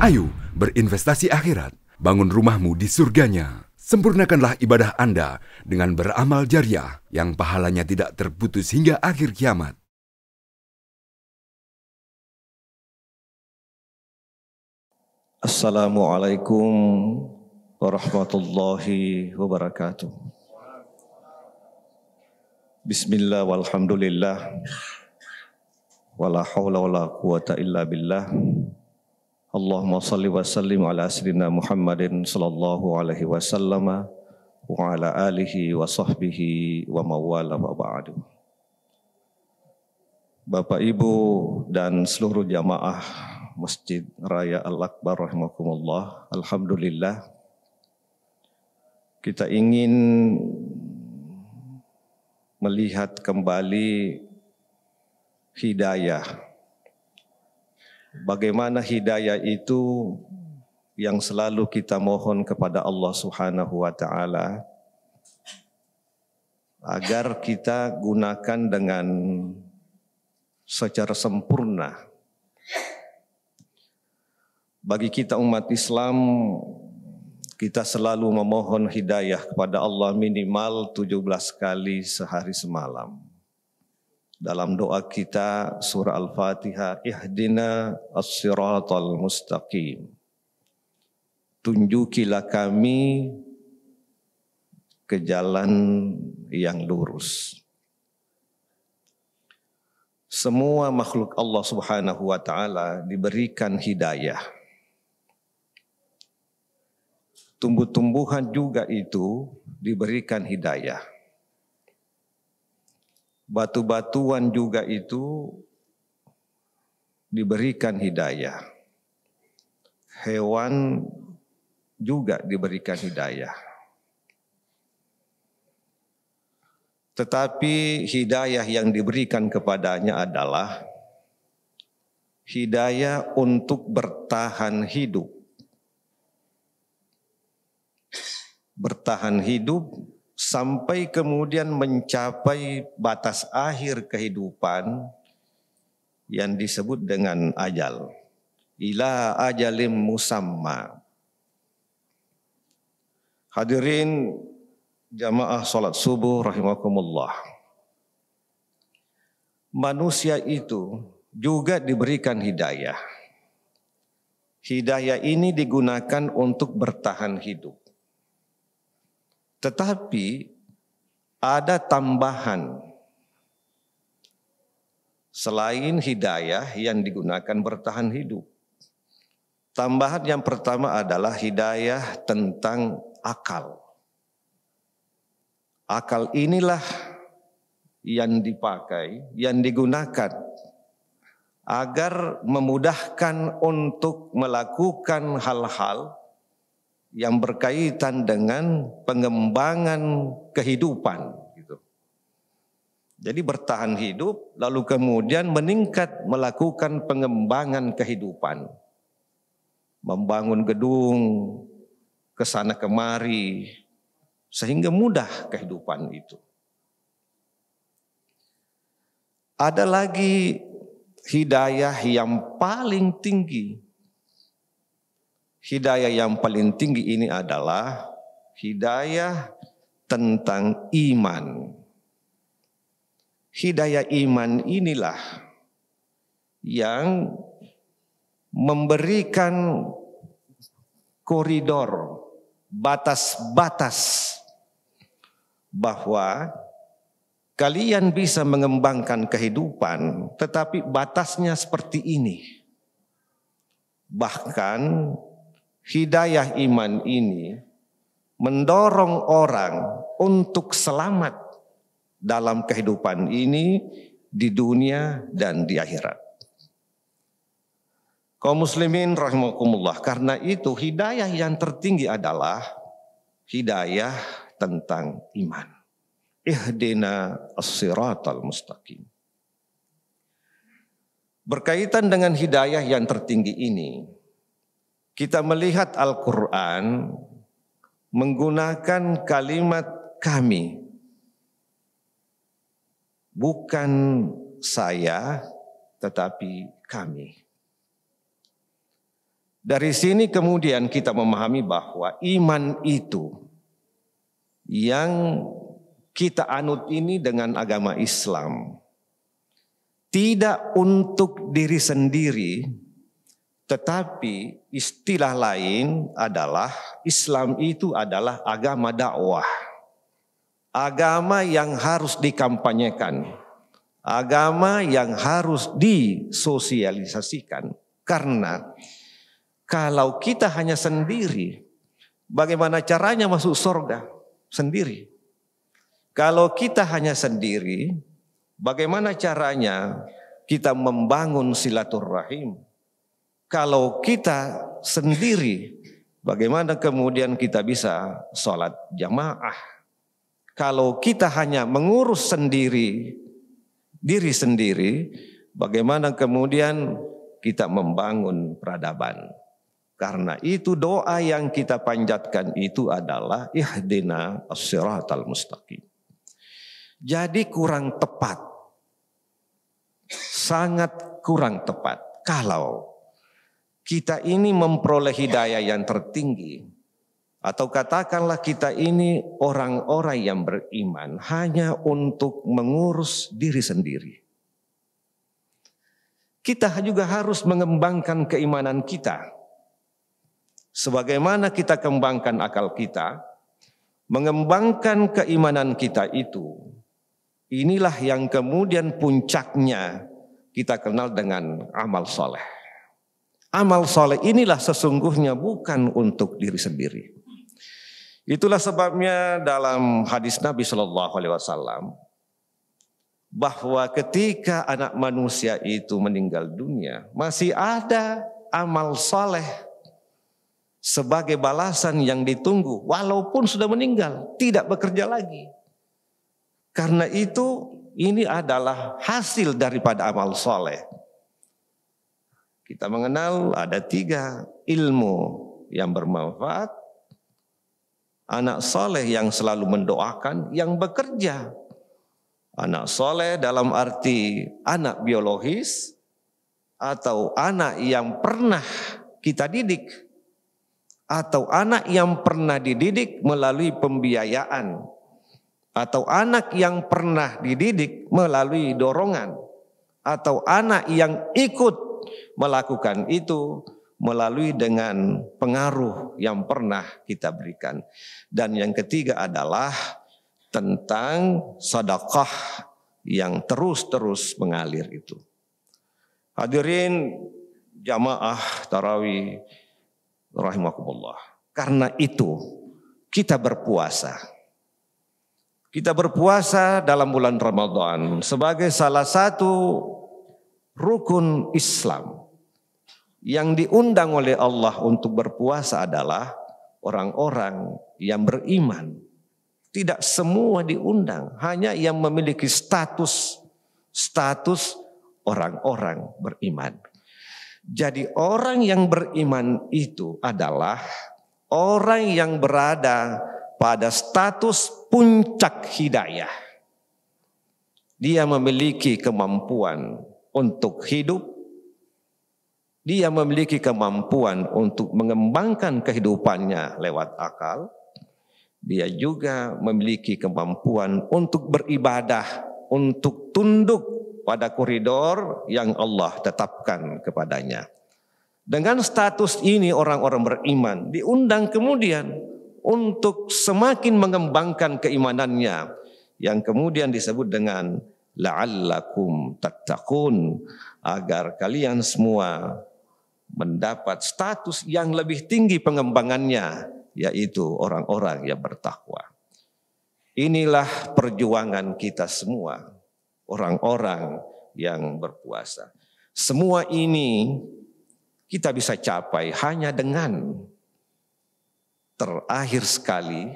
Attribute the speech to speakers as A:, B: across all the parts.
A: Ayo berinvestasi akhirat, bangun rumahmu di surganya. Sempurnakanlah ibadah Anda dengan beramal jariah yang pahalanya tidak terputus hingga akhir kiamat.
B: Assalamualaikum warahmatullahi wabarakatuh. Bismillah walhamdulillah wala hawla wala quwata illa billah. Allahumma salli wa sallim ala sayyidina Muhammadin sallallahu alaihi wasallam wa ala alihi wa sahbihi wa mawala wa ba'du. Bapak Ibu dan seluruh jamaah Masjid Raya Al-Akbar rahimakumullah, alhamdulillah kita ingin melihat kembali hidayah. Bagaimana hidayah itu yang selalu kita mohon kepada Allah Subhanahu wa taala agar kita gunakan dengan secara sempurna. Bagi kita umat Islam, kita selalu memohon hidayah kepada Allah minimal 17 kali sehari semalam. Dalam doa kita surah Al-Fatihah, Ihdina as-siratal mustaqim. Tunjukilah kami ke jalan yang lurus. Semua makhluk Allah Subhanahu wa taala diberikan hidayah. Tumbuh-tumbuhan juga itu diberikan hidayah. Batu-batuan juga itu diberikan hidayah. Hewan juga diberikan hidayah. Tetapi hidayah yang diberikan kepadanya adalah hidayah untuk bertahan hidup. Bertahan hidup sampai kemudian mencapai batas akhir kehidupan yang disebut dengan ajal. Ila ajalim musamma. Hadirin jamaah salat subuh rahimakumullah. Manusia itu juga diberikan hidayah. Hidayah ini digunakan untuk bertahan hidup. Tetapi ada tambahan selain hidayah yang digunakan bertahan hidup. Tambahan yang pertama adalah hidayah tentang akal. Akal inilah yang dipakai, yang digunakan agar memudahkan untuk melakukan hal-hal yang berkaitan dengan pengembangan kehidupan. Jadi bertahan hidup, lalu kemudian meningkat melakukan pengembangan kehidupan. Membangun gedung, kesana kemari, sehingga mudah kehidupan itu. Ada lagi hidayah yang paling tinggi. Hidayah yang paling tinggi ini adalah hidayah tentang iman. Hidayah iman inilah yang memberikan koridor, batas-batas bahwa kalian bisa mengembangkan kehidupan, tetapi batasnya seperti ini. Bahkan hidayah iman ini mendorong orang untuk selamat dalam kehidupan ini di dunia dan di akhirat. Kaum muslimin rahimakumullah, karena itu hidayah yang tertinggi adalah hidayah tentang iman. Ihdina as-siratal mustaqim. Berkaitan dengan hidayah yang tertinggi ini, kita melihat Al-Quran menggunakan kalimat kami. Bukan saya, tetapi kami. Dari sini kemudian kita memahami bahwa iman itu yang kita anut ini dengan agama Islam tidak untuk diri sendiri, tetapi istilah lain adalah Islam itu adalah agama dakwah. Agama yang harus dikampanyekan, agama yang harus disosialisasikan. Karena kalau kita hanya sendiri, bagaimana caranya masuk surga? Sendiri. Kalau kita hanya sendiri, bagaimana caranya kita membangun silaturahim? Kalau kita sendiri, bagaimana kemudian kita bisa sholat jamaah? Kalau kita hanya mengurus sendiri, diri sendiri, bagaimana kemudian kita membangun peradaban? Karena itu doa yang kita panjatkan itu adalah ihdina as-siratal mustaqim. Jadi kurang tepat, sangat kurang tepat kalau kita ini memperoleh hidayah yang tertinggi, atau katakanlah kita ini orang-orang yang beriman hanya untuk mengurus diri sendiri. Kita juga harus mengembangkan keimanan kita. Sebagaimana kita kembangkan akal kita, mengembangkan keimanan kita itu, inilah yang kemudian puncaknya kita kenal dengan amal soleh. Amal soleh inilah sesungguhnya bukan untuk diri sendiri. Itulah sebabnya dalam hadis Nabi SAW, bahwa ketika anak manusia itu meninggal dunia, masih ada amal soleh sebagai balasan yang ditunggu, walaupun sudah meninggal, tidak bekerja lagi. Karena itu, ini adalah hasil daripada amal soleh. Kita mengenal ada 3 ilmu yang bermanfaat, anak soleh yang selalu mendoakan, yang bekerja. Anak soleh dalam arti anak biologis, atau anak yang pernah kita didik, atau anak yang pernah dididik melalui pembiayaan, atau anak yang pernah dididik melalui dorongan, atau anak yang ikut melakukan itu melalui dengan pengaruh yang pernah kita berikan. Dan yang ketiga adalah tentang sedekah yang terus-terus mengalir itu. Hadirin jamaah tarawih rahimakumullah. Karena itu kita berpuasa. Kita berpuasa dalam bulan Ramadan sebagai salah satu rukun Islam. Yang diundang oleh Allah untuk berpuasa adalah orang-orang yang beriman. Tidak semua diundang, hanya yang memiliki status orang-orang beriman. Jadi orang yang beriman itu adalah orang yang berada pada status puncak hidayah. Dia memiliki kemampuan untuk hidup. Dia memiliki kemampuan untuk mengembangkan kehidupannya lewat akal. Dia juga memiliki kemampuan untuk beribadah, untuk tunduk pada koridor yang Allah tetapkan kepadanya. Dengan status ini orang-orang beriman diundang kemudian untuk semakin mengembangkan keimanannya, yang kemudian disebut dengan la'allakum tattaqun, agar kalian semua mendapat status yang lebih tinggi pengembangannya, yaitu orang-orang yang bertakwa. Inilah perjuangan kita semua, orang-orang yang berpuasa. Semua ini kita bisa capai hanya dengan terakhir sekali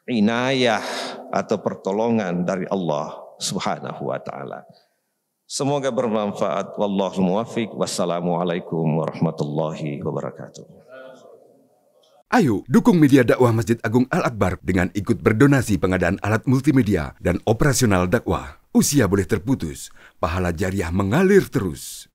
B: inayah atau pertolongan dari Allah Subhanahu wa taala. Semoga bermanfaat. Wallahu muwaffiq. Wassalamualaikum warahmatullahi wabarakatuh.
A: Ayo dukung media dakwah Masjid Agung Al-Akbar dengan ikut berdonasi pengadaan alat multimedia dan operasional dakwah. Usia boleh terputus, pahala jariah mengalir terus.